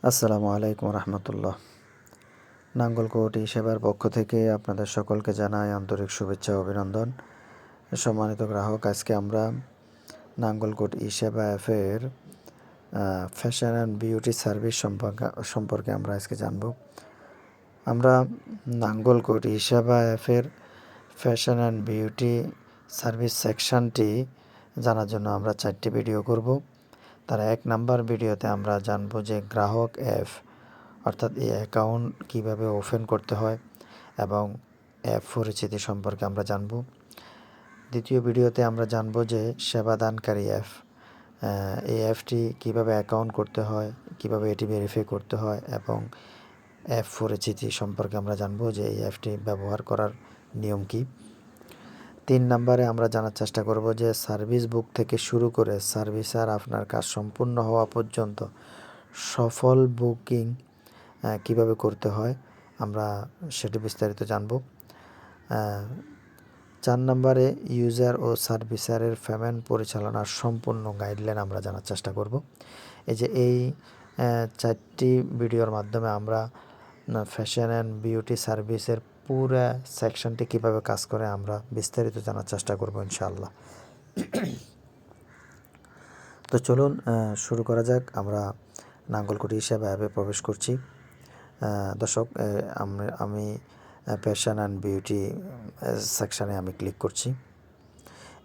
আসসালামু আলাইকুম রহমতুল্লাহ। নাঙ্গলকোট ই সেবার পক্ষ থেকে আপনাদের সকলকে জানাই আন্তরিক শুভেচ্ছা ও অভিনন্দন। সম্মানিত গ্রাহক, আজকে আমরা নাঙ্গলকোট ই সেবা অ্যাপের ফ্যাশন অ্যান্ড বিউটি সার্ভিস সম্পর্কে আমরা আজকে জানব। আমরা নাঙ্গলকোট ই সেবা অ্যাপের ফ্যাশন অ্যান্ড বিউটি সার্ভিস সেকশনটি জানার জন্য আমরা 4টি ভিডিও করব। তার 1 নাম্বার ভিডিওতে আমরা জানব যে গ্রাহক অ্যাপ অর্থাৎ এই অ্যাকাউন্ট কীভাবে ওপেন করতে হয় এবং অ্যাপ পরিচিতি সম্পর্কে আমরা জানব। দ্বিতীয় ভিডিওতে আমরা জানব যে সেবাদানকারী অ্যাপ, এই অ্যাপটি কীভাবে অ্যাকাউন্ট করতে হয়, কীভাবে এটি ভেরিফাই করতে হয় এবং অ্যাপ পরিচিতি সম্পর্কে আমরা জানব যে এই অ্যাপটি ব্যবহার করার নিয়ম কী। 3 নাম্বারে আমরা জানার চেষ্টা করব যে সার্ভিস বুক থেকে শুরু করে সার্ভিসার আপনার কাজ সম্পূর্ণ হওয়া পর্যন্ত সফল বুকিং কীভাবে করতে হয় আমরা সেটি বিস্তারিত জানব। 4 নম্বরে ইউজার ও সার্ভিসারের পেমেন্ট পরিচালনার সম্পূর্ণ গাইডলাইন আমরা জানার চেষ্টা করব। এই 4টি ভিডিওর মাধ্যমে আমরা ফ্যাশন অ্যান্ড বিউটি সার্ভিসের পুরো সেকশনটি কীভাবে কাজ করে আমরা বিস্তারিত জানার চেষ্টা করব ইনশাআল্লাহ। তো চলুন শুরু করা যাক। আমরা নাঙ্গলকোট ই সেবা অ্যাপে প্রবেশ করছি। দর্শক, আমি ফ্যাশন অ্যান্ড বিউটি সেকশানে আমি ক্লিক করছি।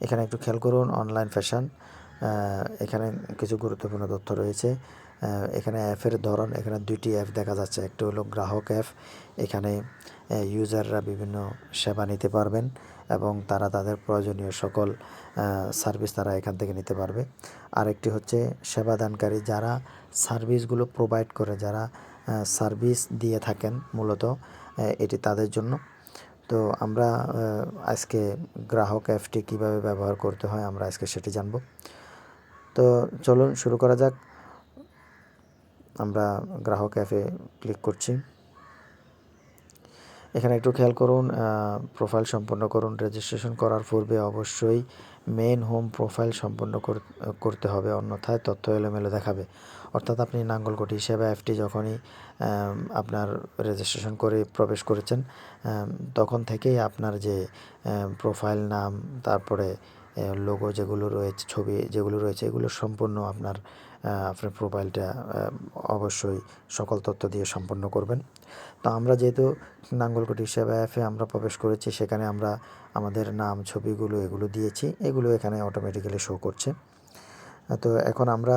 এখানে একটু খেয়াল করুন, অনলাইন ফ্যাশন, এখানে কিছু গুরুত্বপূর্ণ তথ্য রয়েছে। এখানে অ্যাপের ধরন, এখানে 2টি অ্যাপ দেখা যাচ্ছে। একটি হলো গ্রাহক অ্যাপ, এখানে ইউজাররা বিভিন্ন সেবা নিতে পারবেন এবং তারা তাদের প্রয়োজনীয় সকল সার্ভিস তারা এখান থেকে নিতে পারবে। আরেকটি হচ্ছে সেবাদানকারী, যারা সার্ভিসগুলো প্রোভাইড করে, যারা সার্ভিস দিয়ে থাকেন মূলত, এটি তাদের জন্য। তো আমরা আজকে গ্রাহক অ্যাপটি কীভাবে ব্যবহার করতে হয় আমরা আজকে সেটি জানব। তো চলুন শুরু করা যাক। আমরা গ্রাহক অ্যাপে ক্লিক করছি। এখানে একটু খেয়াল করুন, প্রোফাইল সম্পন্ন করুন। রেজিস্ট্রেশন করার পূর্বে অবশ্যই মেইন হোম প্রোফাইল সম্পন্ন করতে হবে, অন্যথায় তথ্য এলোমেলো দেখাবে। অর্থাৎ আপনি নাঙ্গলকোট ই সেবা অ্যাপটি যখনই আপনার রেজিস্ট্রেশন করে প্রবেশ করেছেন, তখন থেকেই আপনার যে প্রোফাইল নাম, তারপরে লোগো যেগুলো রয়েছে, ছবি যেগুলো রয়েছে, এগুলো সম্পূর্ণ আপনার প্রোফাইলটা অবশ্যই সকল তথ্য দিয়ে সম্পন্ন করবেন। তো আমরা যেহেতু নাঙ্গলকোট ই সেবা অ্যাপে আমরা প্রবেশ করেছি, সেখানে আমরা আমাদের নাম, ছবিগুলো এগুলো দিয়েছি, এগুলো এখানে অটোমেটিক্যালি শো করছে। তো এখন আমরা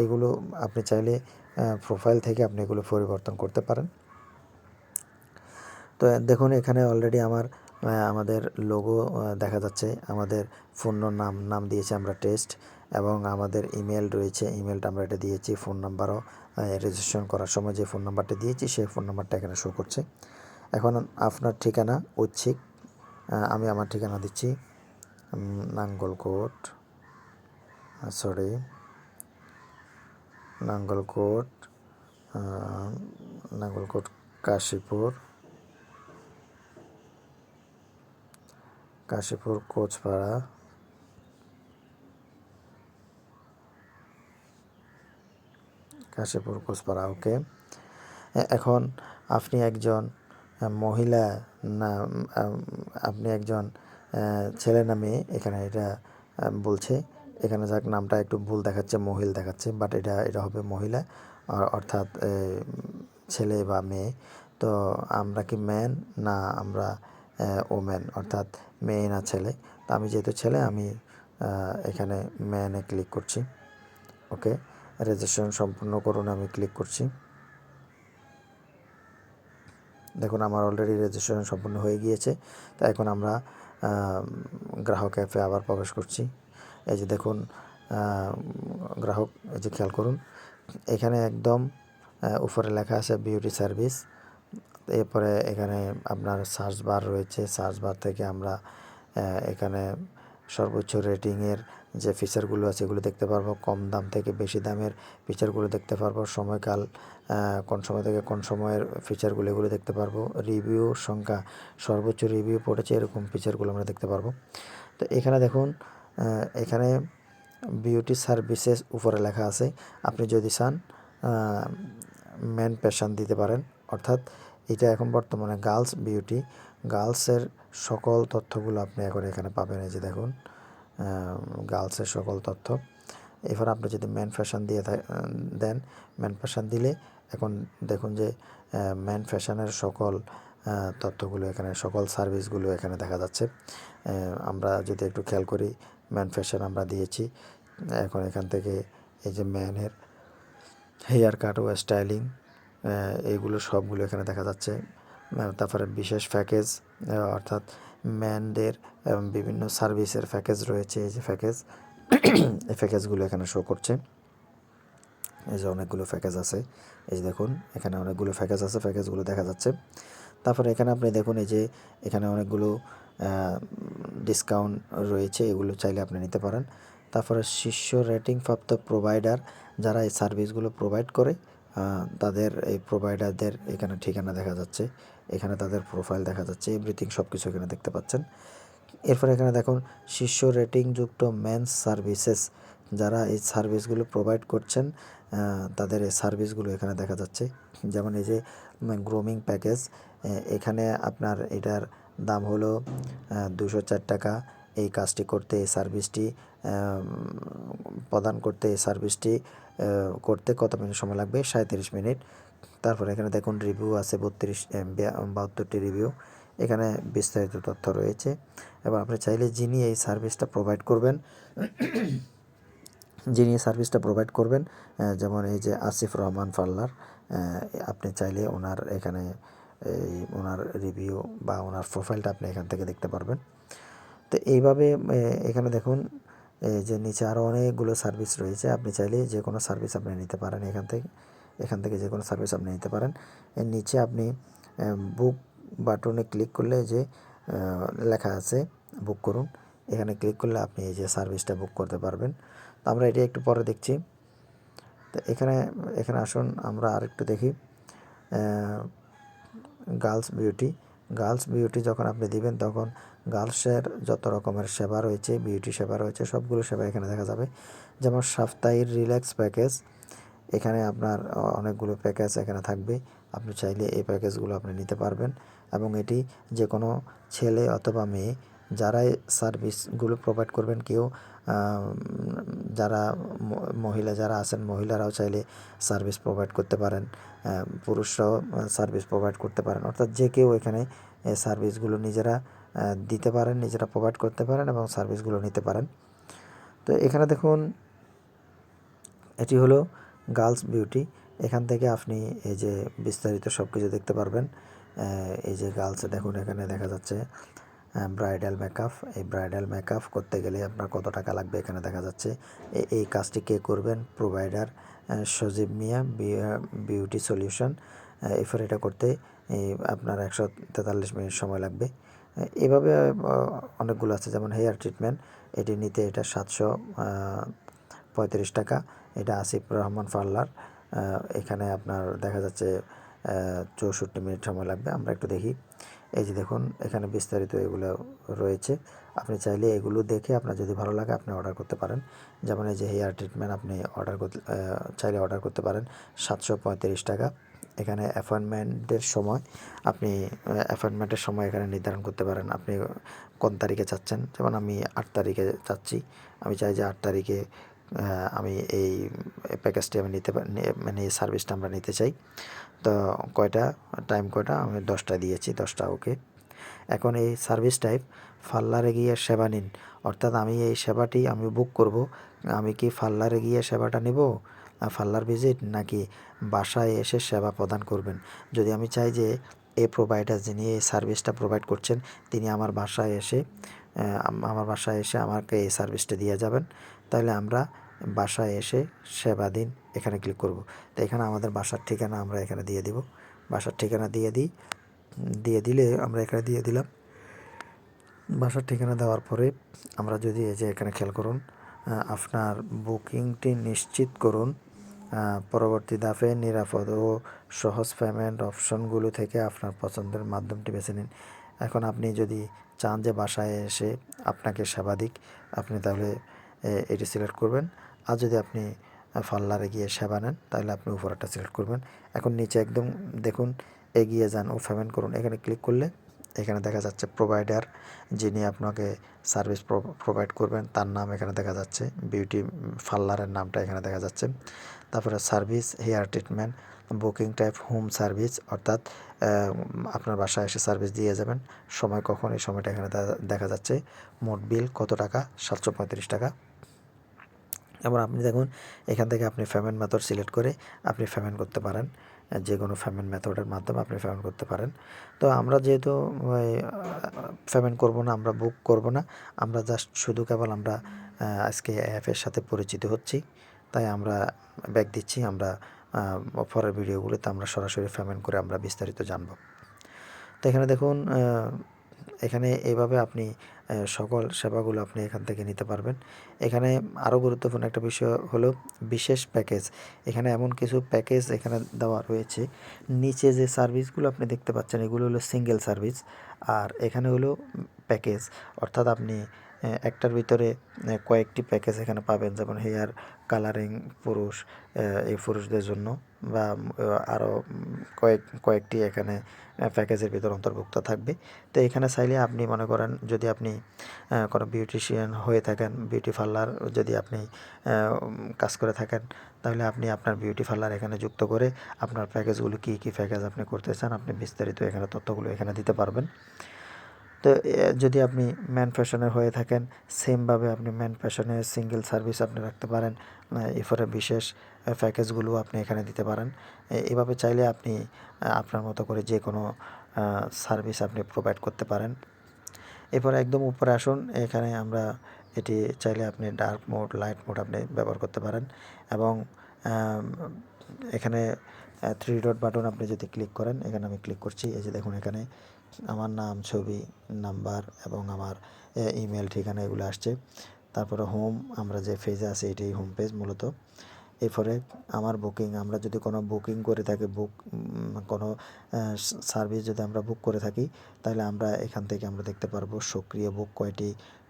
এগুলো, আপনি চাইলে প্রোফাইল থেকে আপনি এগুলো পরিবর্তন করতে পারেন। তো দেখুন, এখানে অলরেডি আমাদের লোগো দেখা যাচ্ছে, আমাদের ফোন নাম দিয়েছি আমরা টেস্ট, এবং আমাদের ইমেল রয়েছে, ইমেলটা আমরা এটা দিয়েছি। ফোন নাম্বারও রেজিস্ট্রেশন করার সময় যে ফোন নাম্বারটা দিয়েছি সেই ফোন নাম্বারটা এখানে শো করছে। এখন আপনার ঠিকানা ঐচ্ছিক, আমি আমার ঠিকানা দিচ্ছি নাঙ্গলকোট কাশীপুর কোচপাড়া। ওকে। এখন আপনি একজন মহিলা না আপনি একজন ছেলে না মেয়ে, এখানে এটা বলছে। এখানে যাক নামটা একটু ভুল দেখাচ্ছে, মহিলা দেখাচ্ছে, বাট এটা হবে মহিলা, অর্থাৎ ছেলে বা মেয়ে। তো আমরা কি ম্যান না আমরা ওম্যান, অর্থাৎ মেয়ে না ছেলে। তো আমি যেহেতু ছেলে, আমি এখানে ম্যানে ক্লিক করছি। ওকে, রেজিস্ট্রেশন সম্পূর্ণ করুন, আমি ক্লিক করছি। দেখুন, আমার অলরেডি রেজিস্ট্রেশন সম্পূর্ণ হয়ে গিয়েছে। তো এখন আমরা গ্রাহক অ্যাপে আবার প্রবেশ করছি। এই যে দেখুন, গ্রাহক, এই যে খেয়াল করুন, এখানে একদম উপরে লেখা আছে বিউটি সার্ভিস। এরপরে এখানে আপনার সার্চ বার রয়েছে, সার্চ বার থেকে আমরা এখানে সর্বোচ্চ রেটিংয়ের যে ফিচারগুলো আছে এগুলো দেখতে পারবো। কম দাম থেকে বেশি দামের ফিচারগুলো দেখতে পারবো। সময়কাল, কোন সময় থেকে কোন সময়ের ফিচারগুলো, এগুলো দেখতে পারবো। রিভিউ সংখ্যা, সর্বোচ্চ রিভিউ পড়েছে এরকম ফিচারগুলো আমরা দেখতে পারবো। তো এখানে দেখুন, এখানে বিউটি সার্ভিসেস উপরে লেখা আছে। আপনি যদি চান মেন প্যাশন দিতে পারেন। অর্থাৎ এটা এখন বর্তমানে গার্লস বিউটি, গার্লসের সকল তথ্যগুলো আপনি এখন এখানে পাবেন। এই যে দেখুন গার্লসের সকল তথ্য। এবার আপনি যদি মেন ফ্যাশন দিয়ে দেন, মেন ফ্যাশন দিলে এখন দেখুন যে মেন ফ্যাশনের সকল তথ্যগুলো এখানে, সকল সার্ভিসগুলো এখানে দেখা যাচ্ছে। আমরা যদি একটু খেয়াল করি, মেন ফ্যাশন আমরা দিয়েছি। এখন এখান থেকে এই যে ম্যানের হেয়ার কাট ও স্টাইলিং, এইগুলো সবগুলো এখানে দেখা যাচ্ছে। তারপরে বিশেষ প্যাকেজ, অর্থাৎ ম্যানদের বিভিন্ন সার্ভিসের প্যাকেজ রয়েছে। এই যে প্যাকেজ, এই প্যাকেজগুলো এখানে শো করছে। এই যে অনেকগুলো প্যাকেজ আছে, এই যে দেখুন এখানে অনেকগুলো প্যাকেজ আছে, প্যাকেজগুলো দেখা যাচ্ছে। তারপরে এখানে আপনি দেখুন এই যে এখানে অনেকগুলো ডিসকাউন্ট রয়েছে, এগুলো চাইলে আপনি নিতে পারেন। তারপরে শীর্ষ রেটিং প্রাপ্ত প্রোভাইডার যারা এই সার্ভিসগুলো প্রোভাইড করে, তাদের এই প্রোভাইডারদের এখানে ঠিকানা দেখা যাচ্ছে, এখানে তাদের প্রোফাইল দেখা যাচ্ছে, এভরিথিং সব কিছু এখানে দেখতে পাচ্ছেন। এরপরে এখানে দেখুন শীর্ষ রেটিংযুক্ত মেন্স সার্ভিসেস, যারা এই সার্ভিসগুলো প্রোভাইড করছেন, তাদের এই সার্ভিসগুলো এখানে দেখা যাচ্ছে। যেমন এই যে গ্রুমিং প্যাকেজ, এখানে আপনার এটার দাম হলো 204 টাকা। এই কাজটি করতে, এই সার্ভিসটি প্রদান করতে, এই সার্ভিসটি করতে কত মিনিট সময় লাগবে? 37 মিনিট। তারপরে এখানে দেখুন রিভিউ আছে 72টি রিভিউ, এখানে বিস্তারিত তথ্য রয়েছে। এবং আপনি চাইলে যিনি এই সার্ভিসটা প্রোভাইড করবেন, যেমন এই যে আসিফ রহমান পার্লার, আপনি চাইলে ওনার এখানে ওনার রিভিউ বা ওনার প্রোফাইলটা আপনি এখান থেকে দেখতে পারবেন। তো এইভাবে এখানে দেখুন যে নিচে আরও অনেকগুলো সার্ভিস রয়েছে, আপনি চাইলে যে কোনো সার্ভিস আপনি নিতে পারেন এখান থেকে যে কোনো সার্ভিস আপনি নিতে পারেন। এর নিচে আপনি বুক বাটনে ক্লিক করলে যে লেখা আছে বুক করুন, এখানে ক্লিক করলে আপনি এই যে সার্ভিসটা বুক করতে পারবেন। তো আমরা এটি একটু পরে দেখছি। তো এখানে আসুন আমরা আরেকটু দেখি। গার্লস বিউটি যখন আপনি দিবেন, তখন গার্লসের যত রকমের সেবা রয়েছে, বিউটি সেবা রয়েছে, সবগুলো সেবা এখানে দেখা যাবে। যেমন সাপ্তাহিক রিল্যাক্স প্যাকেজ, এখানে আপনার অনেকগুলো প্যাকেজ এখানে থাকবে, আপনি চাইলে এই প্যাকেজগুলো আপনি নিতে পারবেন। এবং এটি যে কোনো ছেলে অথবা মেয়ে যারাই সার্ভিসগুলো প্রোভাইড করবেন, কেউ যারা মহিলা যারা আছেন, মহিলারাও চাইলে সার্ভিস প্রোভাইড করতে পারেন, পুরুষরাও সার্ভিস প্রোভাইড করতে পারেন। অর্থাৎ যে কেউ এখানে সার্ভিসগুলো নিজেরা দিতে পারেন, নিজেরা প্রোভাইড করতে পারেন এবং সার্ভিসগুলো নিতে পারেন। তো এখানে দেখুন এটি হলো গার্লস বিউটি, এখান থেকে আপনি এই যে বিস্তারিত সব কিছু দেখতে পারবেন। এই যে গার্লসে দেখুন এখানে দেখা যাচ্ছে ব্রাইডাল মেকআপ, এই ব্রাইডাল মেকআপ করতে গেলে আপনার কত টাকা লাগবে এখানে দেখা যাচ্ছে। এই কাজটি কে করবেন? প্রোভাইডার সজীব মিয়া বিউটি সলিউশন। এরপর এটা করতে আপনার 143 মিনিট সময় লাগবে। এভাবে অনেকগুলো আছে, যেমন হেয়ার ট্রিটমেন্ট, এটি নিতে এটা 735 টাকা। এটা আসিফ রহমান পার্লার, এখানে আপনার দেখা যাচ্ছে 64 মিনিট সময় লাগবে। আমরা একটু দেখি। এই যে দেখুন এখানে বিস্তারিত এগুলো রয়েছে, আপনি চাইলে এগুলো দেখে আপনার যদি ভালো লাগে আপনি অর্ডার করতে পারেন। যেমন এই যে হেয়ার ট্রিটমেন্ট আপনি চাইলে অর্ডার করতে পারেন 735 টাকা। এখানে অ্যাপয়েন্টমেন্টের সময় এখানে নির্ধারণ করতে পারেন, আপনি কোন তারিখে চাচ্ছেন। যেমন আমি 8 তারিখে চাচ্ছি, আমি চাই যে 8 তারিখে আমি এই প্যাকেজটি আমি মানে এই সার্ভিসটা আমরা নিতে চাই। তো টাইম কয়টা? আমি 10টা দিয়েছি, 10টা ওকে। এখন এই সার্ভিস টাইপ পার্লারে গিয়ে সেবা নিন, অর্থাৎ আমি এই সেবাটি আমি বুক করব, আমি কি পার্লারে গিয়ে সেবাটা নেব, পার্লার ভিজিট, নাকি বাসায় এসে সেবা প্রদান করবেন? যদি আমি চাই যে এই প্রোভাইডার যিনি এই সার্ভিসটা প্রোভাইড করছেন তিনি আমার বাসায় এসে আমাকে এই সার্ভিসটা দিয়ে যাবেন, তাহলে আমরা বাসায় এসে সেবা দিন এখানে ক্লিক করব। তো এখানে আমাদের বাসার ঠিকানা আমরা এখানে দিয়ে দিব, বাসার ঠিকানা দিয়ে দিলে আমরা এখানে দিয়ে দিলাম। বাসার ঠিকানা দেওয়ার পরে আমরা যদি এই যে এখানে খেয়াল করুন, আপনার বুকিংটি নিশ্চিত করুন, পরবর্তী ধাপে নিরাপদ ও সহজ পেমেন্ট অপশনগুলো থেকে আপনার পছন্দের মাধ্যমটি বেছে নিন। এখন আপনি যদি চান যে বাসায় এসে আপনাকে সেবা দিক, আপনি তাহলে এটি সিলেক্ট করবেন। আর যদি আপনি পার্লারে গিয়ে সেবা নেন, তাহলে আপনি উপরেরটা সিলেক্ট করবেন। এখন নিচে একদম দেখুন, এগিয়ে যান ও পেমেন্ট করুন, এখানে ক্লিক করলে এখানে দেখা যাচ্ছে প্রোভাইডার, যিনি আপনাকে সার্ভিস প্রোভাইড করবেন তার নাম এখানে দেখা যাচ্ছে, বিউটি পার্লারের নামটা এখানে দেখা যাচ্ছে। তারপরে service hair treatment, booking type home service, অর্থাৎ আপনার বাসায় এসে সার্ভিস দিয়ে যাবেন, সময় কখন, এই সময়টা এখানে দেখা যাচ্ছে। মোট বিল কত টাকা, 735 টাকা। এবার আপনি দেখুন, এখান থেকে আপনি পেমেন্ট মেথড সিলেক্ট করে আপনি পেমেন্ট করতে পারেন, যে কোনো পেমেন্ট মেথডের মাধ্যমে আপনি পেমেন্ট করতে পারেন। তো আমরা যেহেতু পেমেন্ট করব না, আমরা বুক করব না, আমরা জাস্ট শুধু কেবল আমরা আজকে অ্যাপের সাথে পরিচিত হচ্ছি, তাই আমরা ব্যাক দিচ্ছি। আমরা পরের ভিডিওগুলোতে আমরা সরাসরি পেমেন্ট করে আমরা বিস্তারিত জানব। তো এখানে দেখুন, এখানে এইভাবে আপনি সকল সেবাগুলো আপনি এখান থেকে নিতে পারবেন। এখানে আরও গুরুত্বপূর্ণ একটা বিষয় হলো বিশেষ প্যাকেজ। এখানে এমন কিছু প্যাকেজ এখানে দেওয়া রয়েছে। নিচে যে সার্ভিসগুলো আপনি দেখতে পাচ্ছেন এগুলো হলো সিঙ্গেল সার্ভিস, আর এখানে হলো প্যাকেজ, অর্থাৎ আপনি একটার ভিতরে কয়েকটি প্যাকেজ এখানে পাবেন, যেমন হেয়ার কালারিং পুরুষ, এই পুরুষদের জন্য, বা আরও কয়েকটি এখানে প্যাকেজের ভিতর অন্তর্ভুক্ত থাকবে। তো এখানে চাইলে আপনি মনে করেন, যদি আপনি কোনো বিউটিশিয়ান হয়ে থাকেন, বিউটি পার্লার যদি আপনি কাজ করে থাকেন, তাহলে আপনি আপনার বিউটি পার্লার এখানে যুক্ত করে আপনার প্যাকেজগুলো কী কী প্যাকেজ আপনি করতে চান, আপনি বিস্তারিত এখানে তথ্যগুলো এখানে দিতে পারবেন। তো যদি আপনি ম্যান ফ্যাশনের হয়ে থাকেন, সেমভাবে আপনি ম্যান ফ্যাশনের সিঙ্গেল সার্ভিস আপনি রাখতে পারেন, এরপরে বিশেষ প্যাকেজগুলো আপনি এখানে দিতে পারেন। এভাবে চাইলে আপনি আপনার মতো করে যে কোনো সার্ভিস আপনি প্রোভাইড করতে পারেন। এরপরে একদম উপরে আসুন, এখানে আমরা এটি চাইলে আপনি ডার্ক মোড, লাইট মোড আপনি ব্যবহার করতে পারেন। এবং এখানে 3 ডট বাটন আপনি যদি ক্লিক করেন, এখানে আমি ক্লিক করছি, এই যে দেখুন এখানে আমার নাম, ছবি, নাম্বার এবং আমার ইমেল ঠিকানা এগুলো আসছে। তারপরে হোম, আমরা যে পেজে আছি এটাই হোম পেজ মূলত। এরপরে আমার বুকিং, আমরা যদি কোনো বুকিং করে থাকি, কোনো সার্ভিস যদি আমরা বুক করে থাকি, তাহলে আমরা এখান থেকে আমরা দেখতে পারবো সক্রিয় বুক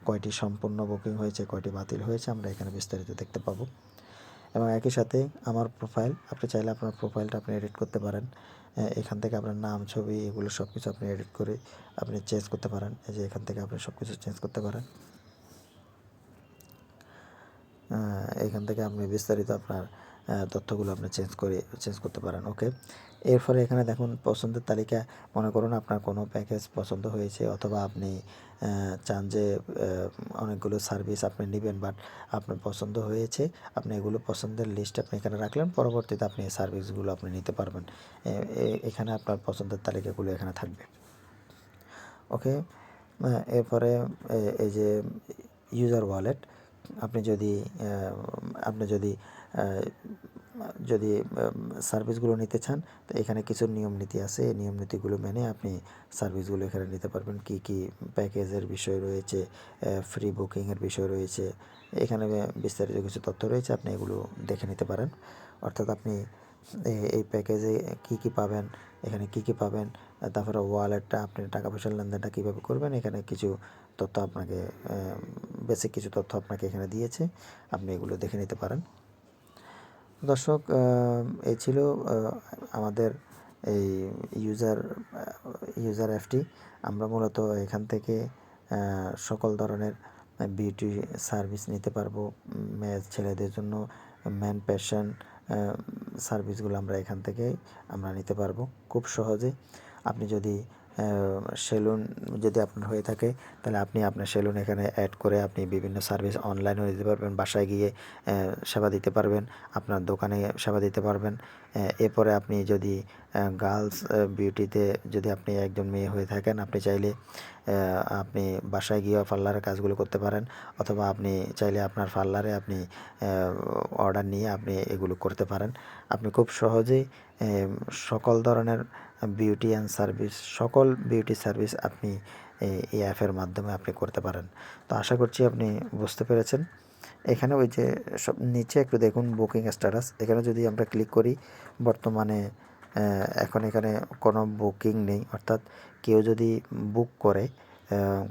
কয়টি সম্পূর্ণ বুকিং হয়েছে, কয়টি বাতিল হয়েছে, আমরা এখানে বিস্তারিত দেখতে পাবো। এবং একই সাথে আমার প্রোফাইল, আপনি চাইলে আপনার প্রোফাইলটা আপনি এডিট করতে পারেন। এখান থেকে আপনার নাম, ছবি এগুলো সব কিছু আপনি এডিট করে আপনি চেঞ্জ করতে পারেন। এই যে এখান থেকে আপনি সব কিছু চেঞ্জ করতে পারেন। এখান থেকে আপনি বিস্তারিত আপনার তথ্যগুলো আপনি চেঞ্জ করতে পারেন। ওকে, এরপরে এখানে দেখুন পছন্দের তালিকা। মনে করুন আপনার কোনো প্যাকেজ পছন্দ হয়েছে, অথবা আপনি চান যে অনেকগুলো সার্ভিস আপনি নেবেন, বাট আপনার পছন্দ হয়েছে, আপনি এগুলো পছন্দের লিস্ট আপনি এখানে রাখলেন, পরবর্তীতে আপনি এই সার্ভিসগুলো আপনি নিতে পারবেন। এখানে আপনার পছন্দের তালিকাগুলো এখানে থাকবে। ওকে, এরপরে এই যে ইউজার ওয়ালেট, আপনি যদি যদি সার্ভিসগুলো নিতে চান, তো এখানে কিছু নিয়ম নীতি আছে, এই নিয়ম নীতিগুলো মেনে আপনি সার্ভিসগুলো এখানে নিতে পারবেন। কী কী প্যাকেজের বিষয় রয়েছে, ফ্রি বুকিংয়ের বিষয় রয়েছে, এখানে বিস্তারিত কিছু তথ্য রয়েছে, আপনি এগুলো দেখে নিতে পারেন। অর্থাৎ আপনি এই প্যাকেজে কী কী পাবেন, এখানে কী কী পাবেন, তারপরে ওয়ালেটটা আপনি টাকা পয়সার লেনদেনটা কীভাবে করবেন, এখানে কিছু তথ্য আপনাকে, বেসিক কিছু তথ্য আপনাকে এখানে দিয়েছে, আপনি এগুলো দেখে নিতে পারেন। দর্শক, এই ছিল আমাদের এই ইউজার অ্যাপটি। আমরা মূলত এখান থেকে সকল ধরনের বিউটি সার্ভিস নিতে পারবো। মেয়ে ছেলেদের জন্য ম্যান প্যাশন সার্ভিসগুলো আমরা এখান থেকে আমরা নিতে পারবো খুব সহজে। আপনি যদি সেলুন যদি আপনার হয়ে থাকে, তাহলে আপনি আপনার সেলুন এখানে অ্যাড করে আপনি বিভিন্ন সার্ভিস অনলাইনেও দিতে পারবেন, বাসায় গিয়ে সেবা দিতে পারবেন, আপনার দোকানে সেবা দিতে পারবেন। এরপরে আপনি যদি গার্লস বিউটিতে যদি আপনি একজন মেয়ে হয়ে থাকেন, আপনি চাইলে আপনি বাসায় গিয়েও পার্লারের কাজগুলো করতে পারেন, অথবা আপনি চাইলে আপনার পার্লারে আপনি অর্ডার নিয়ে আপনি এগুলো করতে পারেন। আপনি খুব সহজেই সকল ধরনের সকল বিউটি সার্ভিস আপনি এই অ্যাপের মাধ্যমে আপনি করতে পারেন। তো আশা করছি আপনি বুঝতে পেরেছেন। এখানে ওই যে সব নিচে একটু দেখুন বুকিং স্ট্যাটাস, এখানে যদি আমরা ক্লিক করি, বর্তমানে এখন এখানে কোনো বুকিং নেই, অর্থাৎ কেউ যদি বুক করে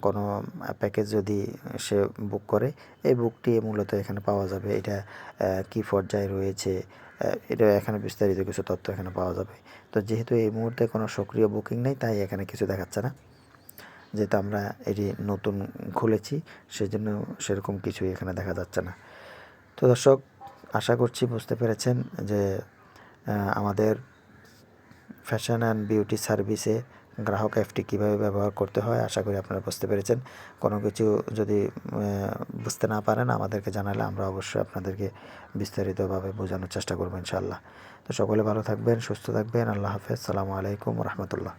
কোনো প্যাকেজ যদি সে বুক করে, এই বুকটি মূলত এখানে পাওয়া যাবে। এটা কী পর্যায়ে রয়েছে, এটা এখানে বিস্তারিত কিছু তথ্য এখানে পাওয়া যাবে। তো যেহেতু এই মুহূর্তে কোনো সক্রিয় বুকিং নেই, তাই এখানে কিছু দেখাচ্ছে না। যেহেতু আমরা এটি নতুন খুলেছি, সেজন্য সেরকম কিছুই এখানে দেখা যাচ্ছে না। তো দর্শক, আশা করছি বুঝতে পেরেছেন যে আমাদের ফ্যাশন অ্যান্ড বিউটি সার্ভিসে গ্রাহক অ্যাপটি কীভাবে ব্যবহার করতে হয়। আশা করি আপনারা বুঝতে পেরেছেন। কোনো কিছু যদি বুঝতে না পারেন, আমাদেরকে জানালে আমরা অবশ্যই আপনাদেরকে বিস্তারিতভাবে বোঝানোর চেষ্টা করবো ইনশাআল্লাহ। তো সকলে ভালো থাকবেন, সুস্থ থাকবেন। আল্লাহ হাফেজ। আসসালামু আলাইকুম রহমতুল্লাহ।